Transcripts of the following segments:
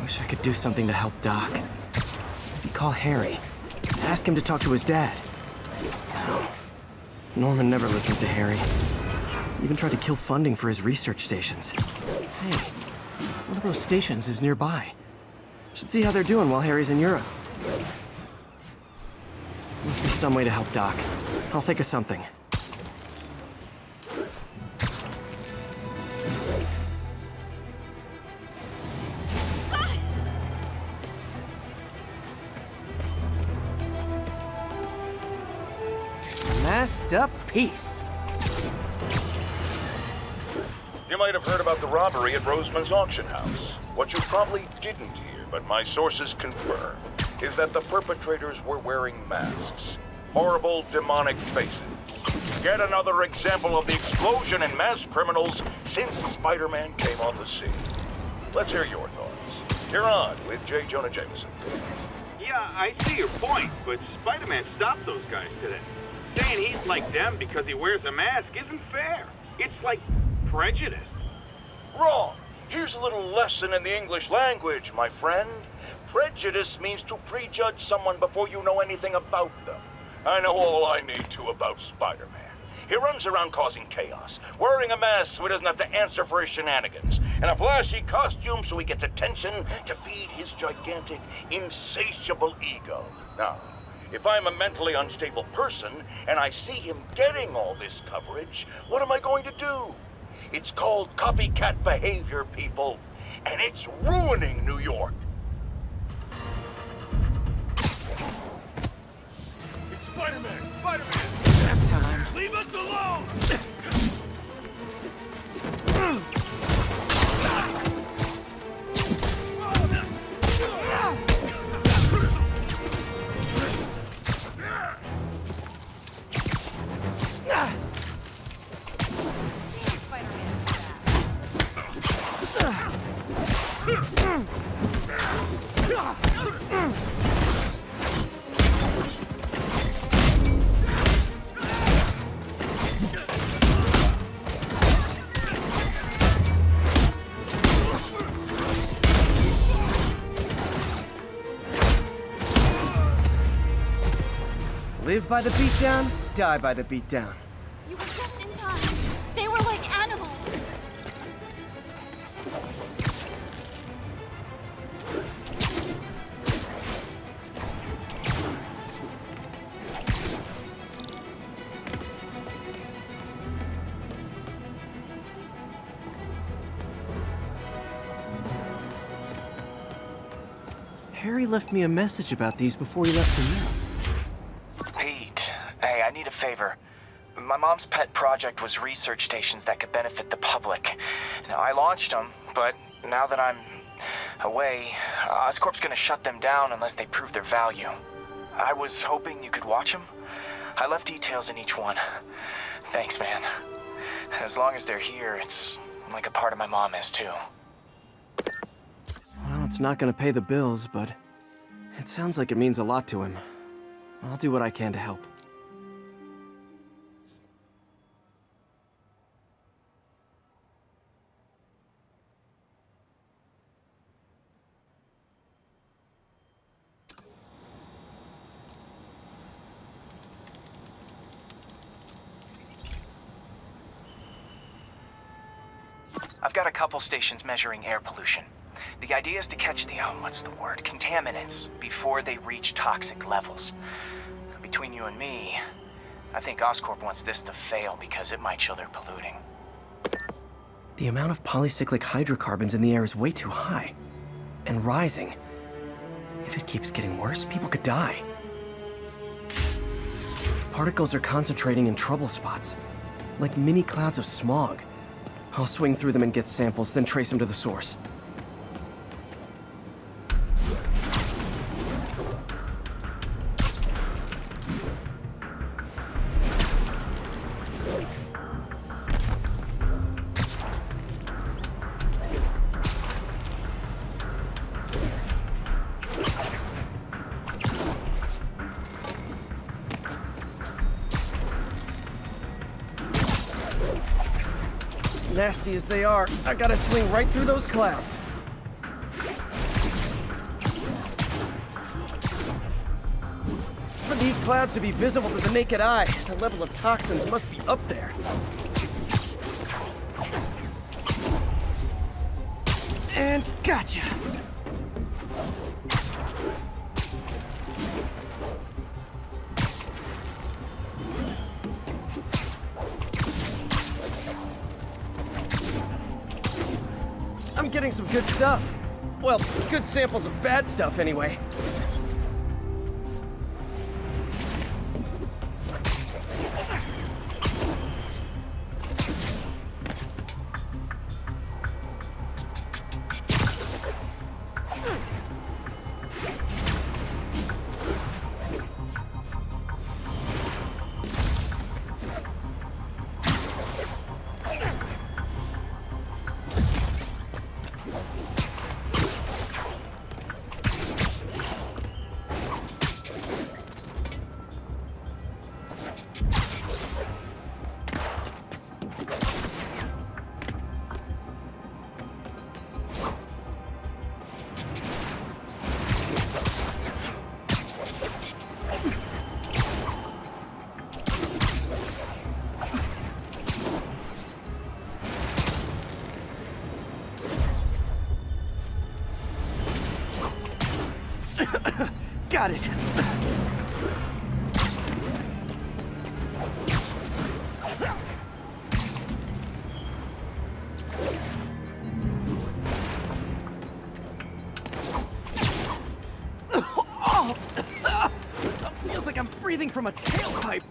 Wish I could do something to help Doc. Maybe call Harry. Ask him to talk to his dad. No. Norman never listens to Harry. He even tried to kill funding for his research stations. Hey, one of those stations is nearby. Should see how they're doing while Harry's in Europe. Must be some way to help Doc. I'll think of something. Masked up piece. You might have heard about the robbery at Roseman's auction house. What you probably didn't hear, but my sources confirm, is that the perpetrators were wearing masks. Horrible, demonic faces. Yet another example of the explosion in mass criminals since Spider-Man came on the scene. Let's hear your thoughts. You're on with J. Jonah Jameson. Yeah, I see your point, but Spider-Man stopped those guys today. Saying he's like them because he wears a mask isn't fair. It's like prejudice. Wrong. Here's a little lesson in the English language, my friend. Prejudice means to prejudge someone before you know anything about them. I know all I need to about Spider-Man. He runs around causing chaos, wearing a mask so he doesn't have to answer for his shenanigans, and a flashy costume so he gets attention to feed his gigantic, insatiable ego. Now, if I'm a mentally unstable person and I see him getting all this coverage, what am I going to do? It's called copycat behavior, people, and it's ruining New York. It's Spider-Man! Spider-Man! Nap time. Leave us alone! Live by the beatdown, die by the beatdown. You were just in time. They were like animals. Harry left me a message about these before he left for Europe. Hey, I need a favor. My mom's pet project was research stations that could benefit the public. Now, I launched them, but now that I'm away, Oscorp's gonna shut them down unless they prove their value. I was hoping you could watch them. I left details in each one. Thanks, man. As long as they're here, it's like a part of my mom is, too. Well, it's not gonna pay the bills, but it sounds like it means a lot to him. I'll do what I can to help. I've got a couple stations measuring air pollution. The idea is to catch the, contaminants before they reach toxic levels. Between you and me, I think Oscorp wants this to fail because it might show they're polluting. The amount of polycyclic hydrocarbons in the air is way too high. And rising. If it keeps getting worse, people could die. Particles are concentrating in trouble spots, like mini clouds of smog. I'll swing through them and get samples, then trace them to the source. Nasty as they are, I gotta swing right through those clouds. these clouds to be visible to the naked eye, the level of toxins must be up there. And gotcha! I'm getting some good stuff. Well, good samples of bad stuff anyway. Got it. Oh! Feels like I'm breathing from a tailpipe.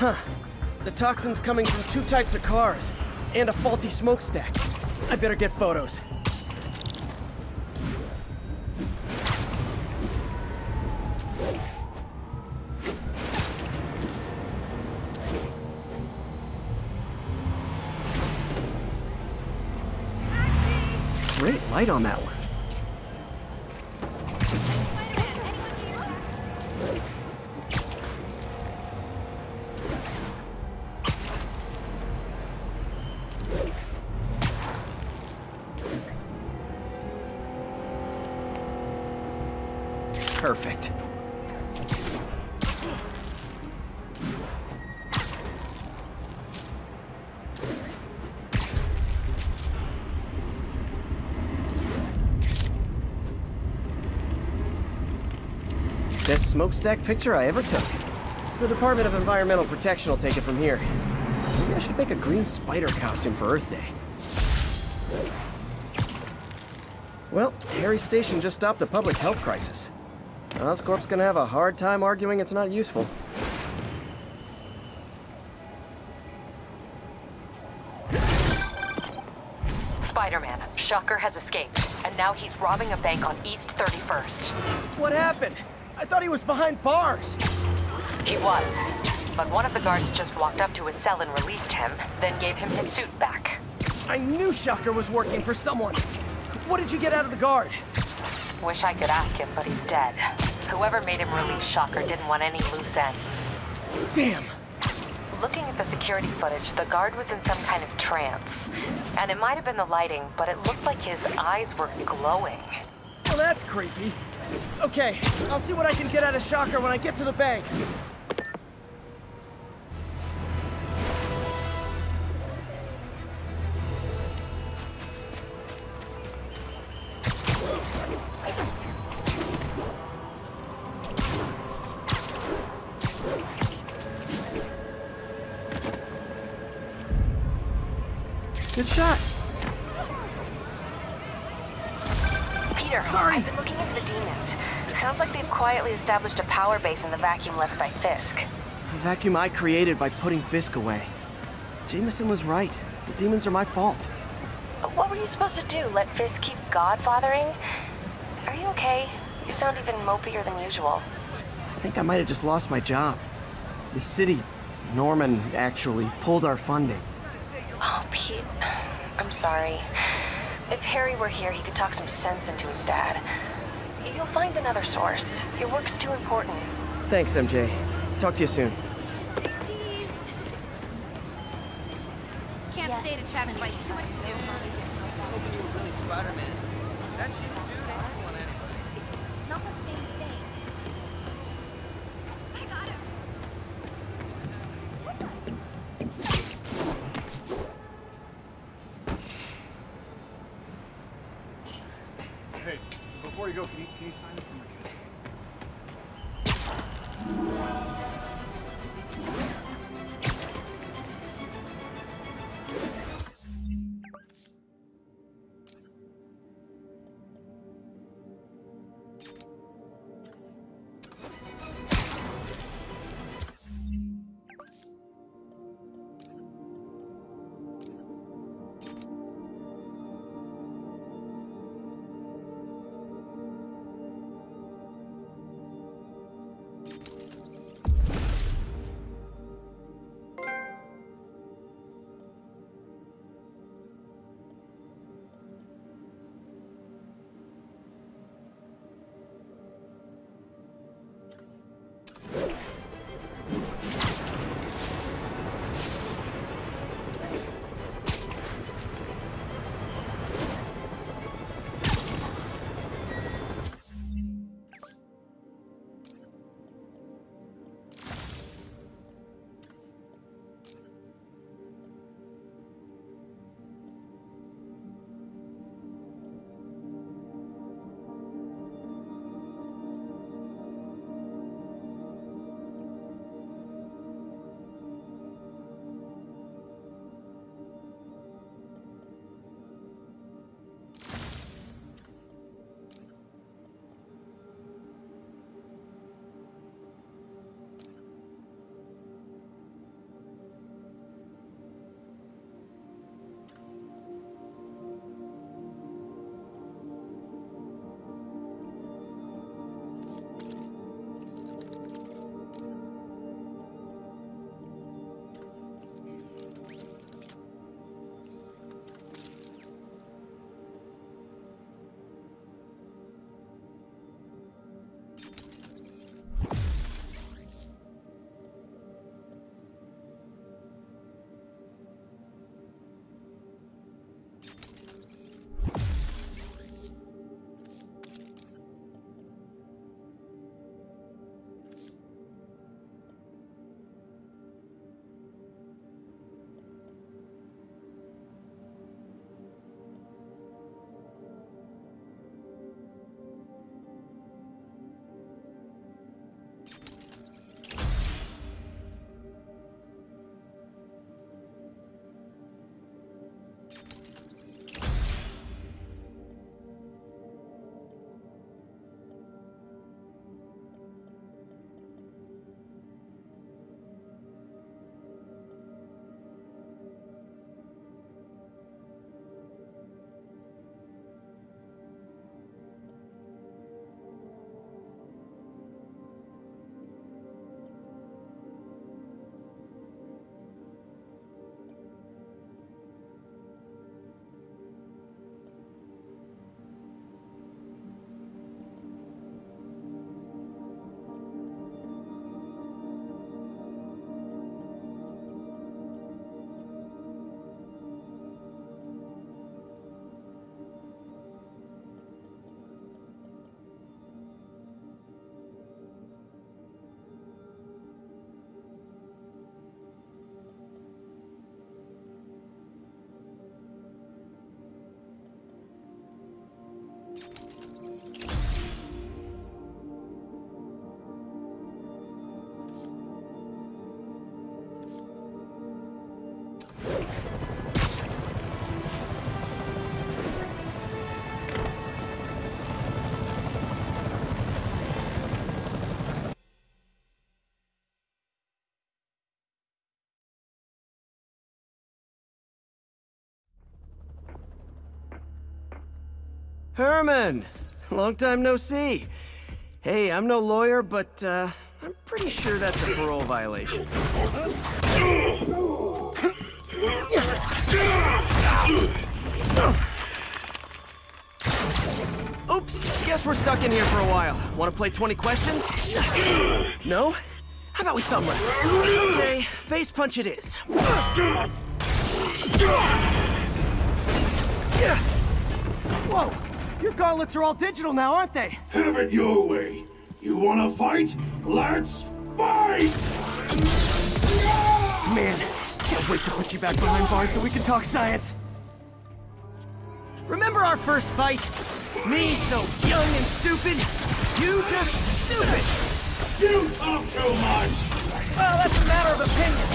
Huh. The toxin's coming from 2 types of cars, and a faulty smokestack. I better get photos. Great light on that one. Perfect. Best smokestack picture I ever took. The Department of Environmental Protection will take it from here. Maybe I should make a green spider costume for Earth Day. Well, Harry's station just stopped a public health crisis. Oscorp's gonna have a hard time arguing it's not useful. Spider-Man, Shocker has escaped, and now he's robbing a bank on East 31st. What happened? I thought he was behind bars. He was, but one of the guards just walked up to his cell and released him, then gave him his suit back. I knew Shocker was working for someone. What did you get out of the guard? Wish I could ask him, but he's dead. Whoever made him release Shocker didn't want any loose ends. Damn. Looking at the security footage, the guard was in some kind of trance. And it might have been the lighting, but it looked like his eyes were glowing. Well, that's creepy. Okay, I'll see what I can get out of Shocker when I get to the bank. Good shot. Peter, Sorry. I've been looking into the demons. It sounds like they've quietly established a power base in the vacuum left by Fisk. The vacuum I created by putting Fisk away. Jameson was right. The demons are my fault. But what were you supposed to do? Let Fisk keep godfathering? Are you okay? You sound even mopier than usual. I think I might have just lost my job. The city, Norman, actually pulled our funding. Oh, Pete, I'm sorry. If Harry were here, he could talk some sense into his dad. You'll find another source. Your work's too important. Thanks, MJ. Talk to you soon. Cheese. Can't stay to chat and fight too much. Hoping you were really Spider-Man. That cheap suit ain't fooling anybody. Not the same thing. I got him. Hey, before you go, can you sign up for my kid? Herman! Long time no see. Hey, I'm no lawyer, but I'm pretty sure that's a parole violation. Oops, guess we're stuck in here for a while. Want to play 20 questions? No? How about we thumb wrestle? Okay, face punch it is. Whoa! Your gauntlets are all digital now, aren't they? Have it your way. You wanna fight? Let's fight! Man, can't wait to put you back behind bars so we can talk science. Remember our first fight? Me so young and stupid, you just stupid. You talk too much! Well, that's a matter of opinion.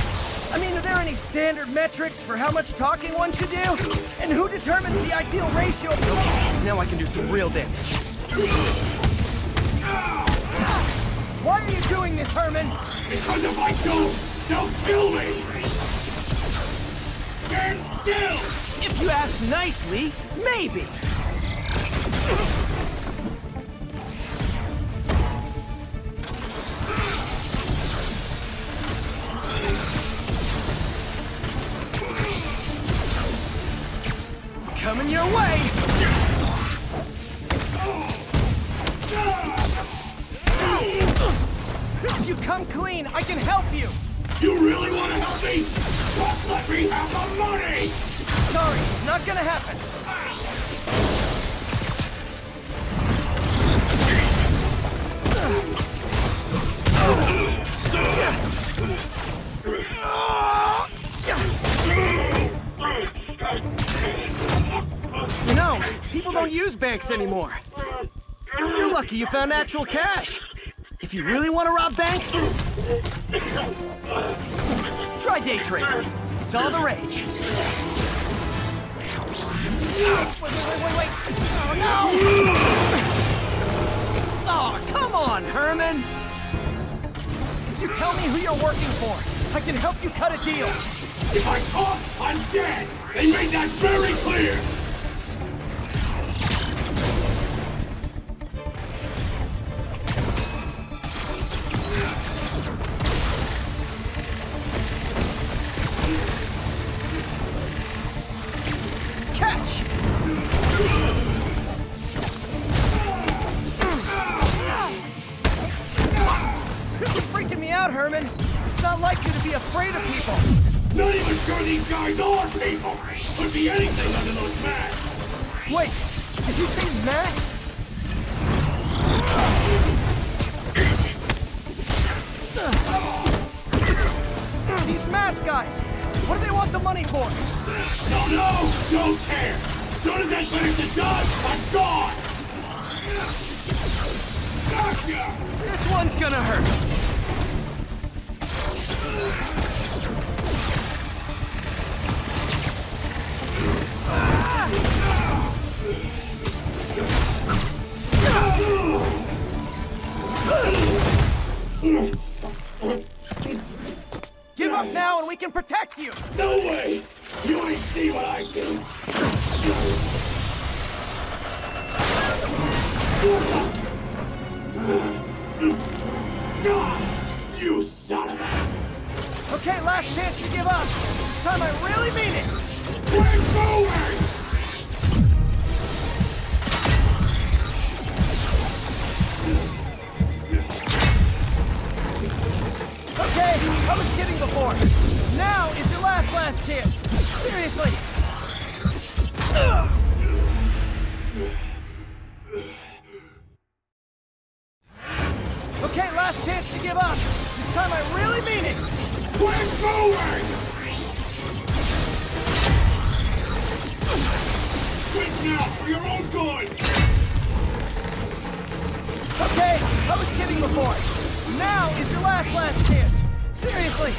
I mean, are there any standard metrics for how much talking one should do? And who determines the ideal ratio of... Okay, now I can do some real damage. Why are you doing this, Herman? Because if I don't, they'll kill me! Stand still! If you ask nicely, maybe. Coming your way! If you come clean, I can help you! You really want to help me? Just let me have the money! Sorry, not gonna happen. You know, people don't use banks anymore. You're lucky you found actual cash. If you really want to rob banks, try day trading. It's all the rage. Wait. Oh, no! Oh, come on, Herman! You tell me who you're working for. I can help you cut a deal. If I talk, I'm dead! They made that very clear! Catch! You're freaking me out, Herman. It's not like you to be afraid of people. Not even sure these guys are people! Could be anything under those masks! Wait, did you say masks? These mask guys, what do they want the money for? Don't care! As soon as I finish the job, I'm gone! Gotcha! This one's gonna hurt. Give up now and we can protect you! No way! You ain't see what I do! You son of a... Okay, last chance to give up. This time I really mean it. We're going! Okay, I was kidding before. Now is your last chance. Seriously. Okay, last chance to give up. This time I really mean it. We're going! Quit now for your own good! Okay, I was kidding before. Now is your last chance. Seriously.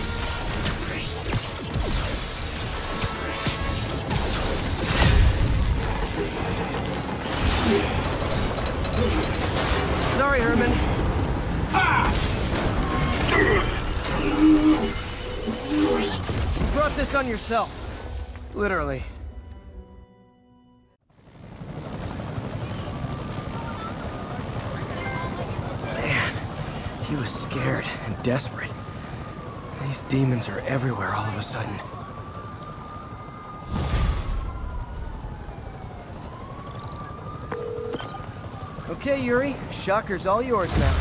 Sorry, Herman. You brought this on yourself. Literally. Man, He was scared and desperate. These demons are everywhere all of a sudden. Okay, Yuri. Shocker's all yours now.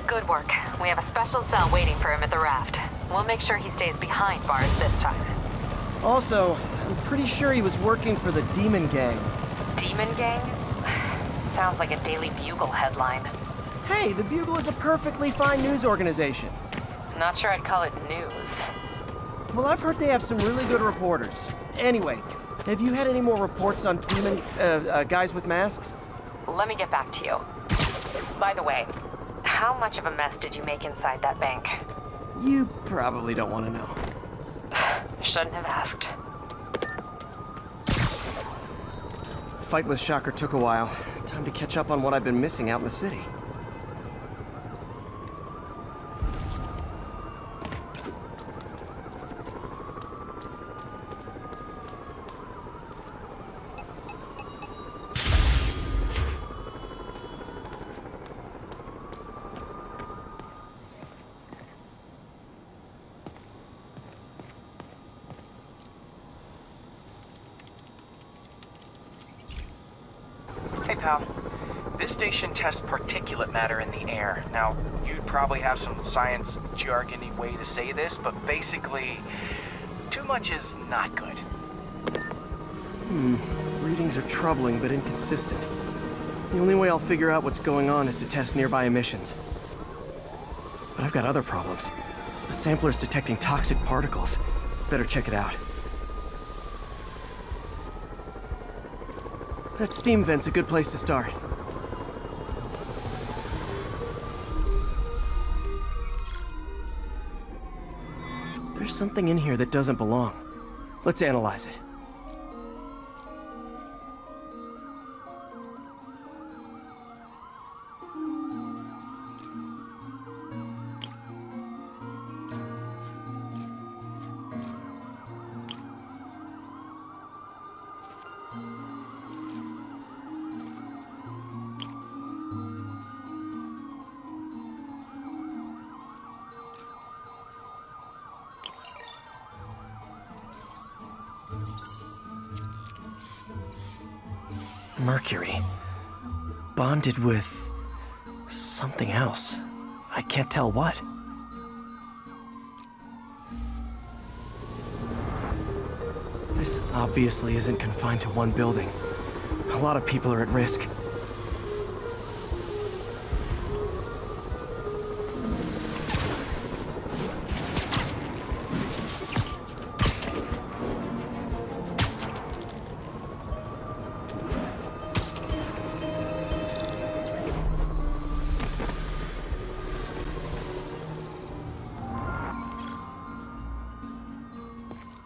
Good work. We have a special cell waiting for him at the raft. We'll make sure he stays behind bars this time. Also, I'm pretty sure he was working for the Demon Gang. Demon Gang? Sounds like a Daily Bugle headline. Hey, the Bugle is a perfectly fine news organization. Not sure I'd call it news. Well, I've heard they have some really good reporters. Anyway, have you had any more reports on demon, guys with masks? Let me get back to you. By the way, how much of a mess did you make inside that bank? You probably don't want to know. Shouldn't have asked. The fight with Shocker took a while. Time to catch up on what I've been missing out in the city. Hey, pal. This station tests particulate matter in the air. Now, you'd probably have some science jargony way to say this, but basically, too much is not good. Readings are troubling but inconsistent. The only way I'll figure out what's going on is to test nearby emissions. But I've got other problems. The sampler's detecting toxic particles. Better check it out. That steam vent's a good place to start. There's something in here that doesn't belong. Let's analyze it. Mercury. Bonded with something else. I can't tell what. This obviously isn't confined to one building. A lot of people are at risk.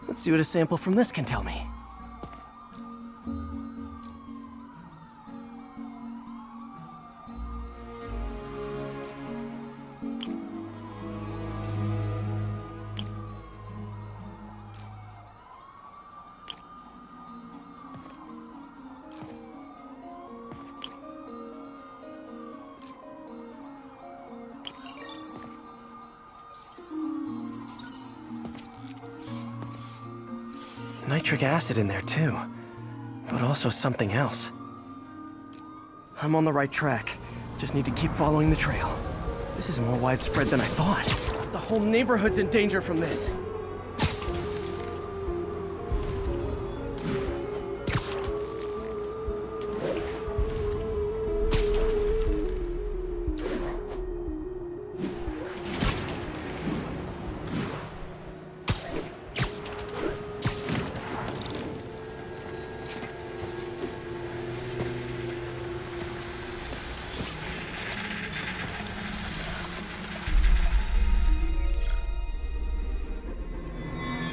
Let's see what a sample from this can tell me. Nitric acid in there too, but also something else. I'm on the right track. Just need to keep following the trail. This is more widespread than I thought. The whole neighborhood's in danger from this.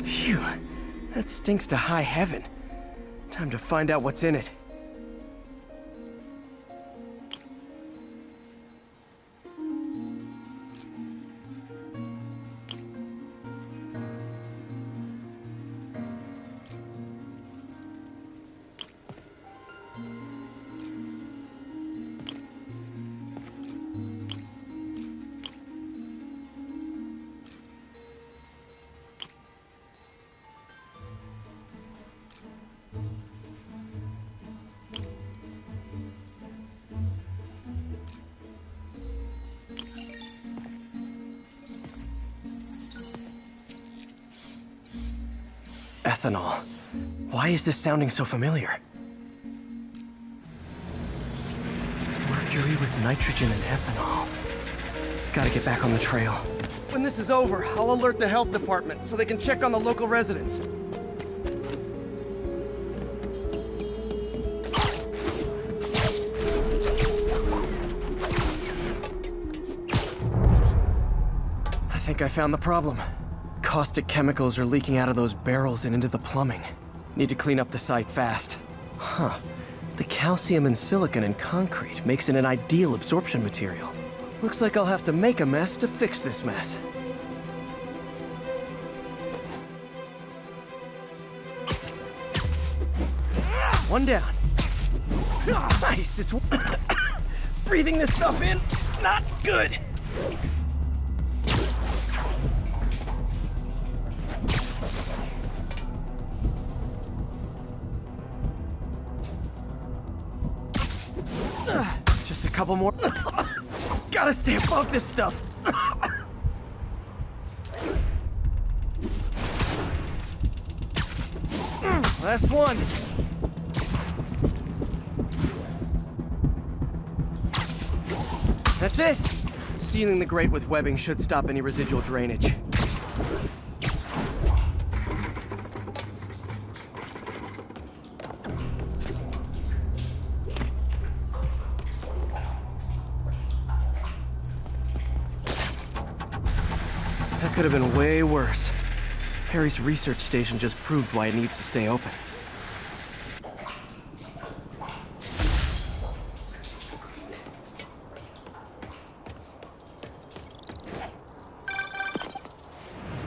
Phew, that stinks to high heaven. Time to find out what's in it. Ethanol. Why is this sounding so familiar? Mercury with nitrogen and ethanol. Gotta get back on the trail. When this is over, I'll alert the health department so they can check on the local residents. I think I found the problem. Caustic chemicals are leaking out of those barrels and into the plumbing. Need to clean up the site fast. Huh. The calcium and silicon in concrete makes it an ideal absorption material. Looks like I'll have to make a mess to fix this mess. One down. Nice, it's... breathing this stuff in, not good. Just a couple more. Gotta stay above this stuff. Last one. That's it. Sealing the grate with webbing should stop any residual drainage. That could have been way worse. Harry's research station just proved why it needs to stay open.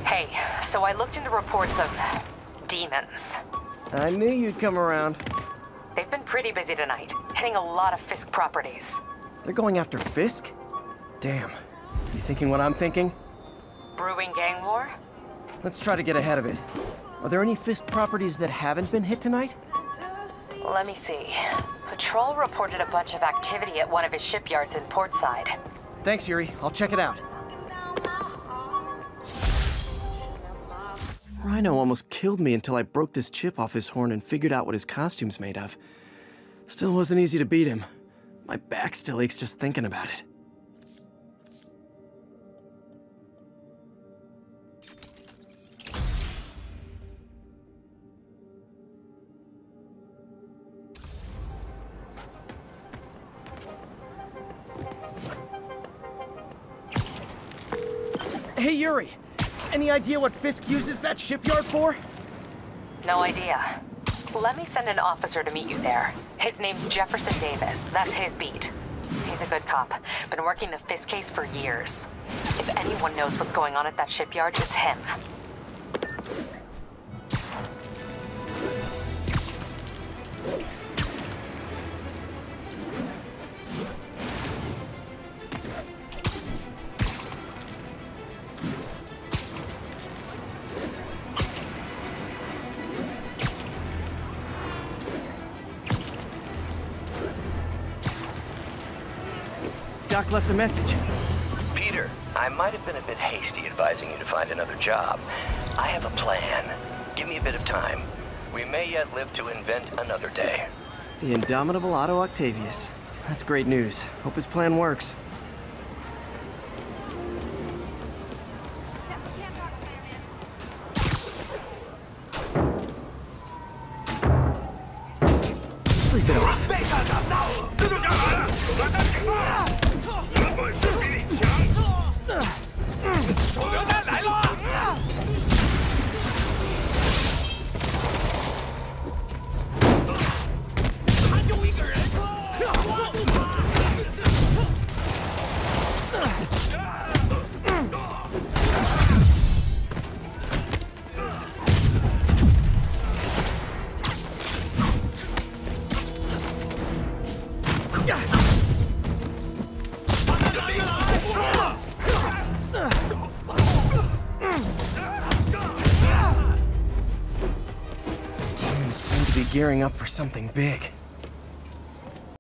Hey, so I looked into reports of demons. I knew you'd come around. They've been pretty busy tonight, hitting a lot of Fisk properties. They're going after Fisk? Damn. You thinking what I'm thinking? Brewing gang war? Let's try to get ahead of it. Are there any Fisk properties that haven't been hit tonight? Let me see. Patrol reported a bunch of activity at one of his shipyards in Portside. Thanks, Yuri. I'll check it out. Rhino almost killed me until I broke this chip off his horn and figured out what his costume's made of. Still wasn't easy to beat him. My back still aches just thinking about it. Hey, Yuri. Any idea what Fisk uses that shipyard for? No idea. Let me send an officer to meet you there. His name's Jefferson Davis. That's his beat. He's a good cop. Been working the Fisk case for years. If anyone knows what's going on at that shipyard, it's him. Doc left a message. Peter, I might have been a bit hasty advising you to find another job. I have a plan. Give me a bit of time. We may yet live to invent another day. The indomitable Otto Octavius. That's great news. Hope his plan works. Sleep it off. Demons seem to be gearing up for something big.